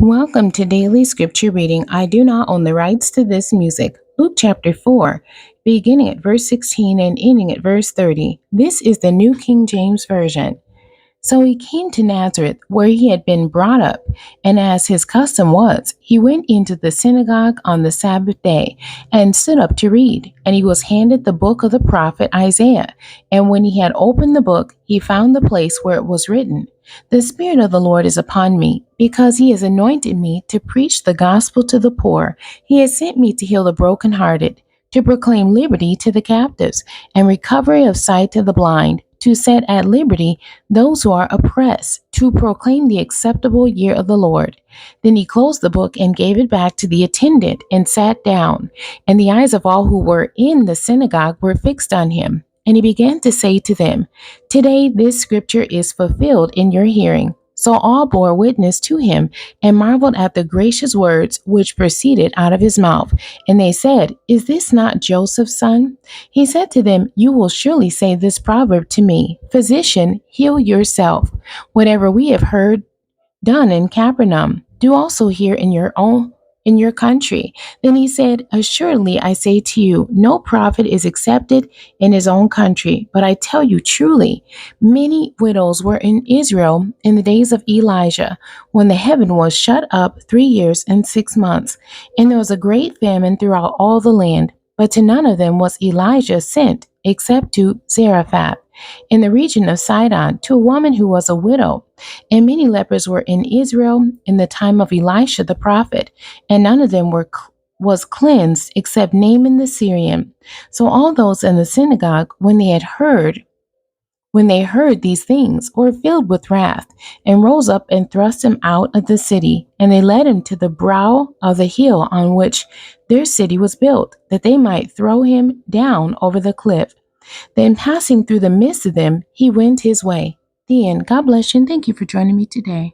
Welcome to Daily Scripture Reading. I do not own the rights to this music. Luke chapter 4, beginning at verse 16 and ending at verse 30. This is the New King James Version. So he came to Nazareth, where he had been brought up, and as his custom was, he went into the synagogue on the Sabbath day and stood up to read. And he was handed the book of the prophet Isaiah. And when he had opened the book, he found the place where it was written, "The Spirit of the Lord is upon me, because he has anointed me to preach the gospel to the poor. He has sent me to heal the brokenhearted, to proclaim liberty to the captives, and recovery of sight to the blind, to set at liberty those who are oppressed, to proclaim the acceptable year of the Lord." Then he closed the book and gave it back to the attendant and sat down. And the eyes of all who were in the synagogue were fixed on him. And he began to say to them, "Today this scripture is fulfilled in your hearing." So all bore witness to him and marveled at the gracious words which proceeded out of his mouth. And they said, "Is this not Joseph's son?" He said to them, "You will surely say this proverb to me, 'Physician, heal yourself. Whatever we have heard done in Capernaum, do also here in your country." Then he said, "Assuredly I say to you, no prophet is accepted in his own country. But I tell you truly, many widows were in Israel in the days of Elijah, when the heaven was shut up 3 years and 6 months, and there was a great famine throughout all the land. But to none of them was Elijah sent, except to Zarephath, in the region of Sidon, to a woman who was a widow. And many lepers were in Israel in the time of Elisha the prophet, and none of them was cleansed except Naaman the Syrian." So all those in the synagogue, when they heard these things, were filled with wrath, and rose up and thrust him out of the city. And they led him to the brow of the hill on which their city was built, that they might throw him down over the cliff. Then, passing through the midst of them, he went his way. The end. God bless you, and thank you for joining me today.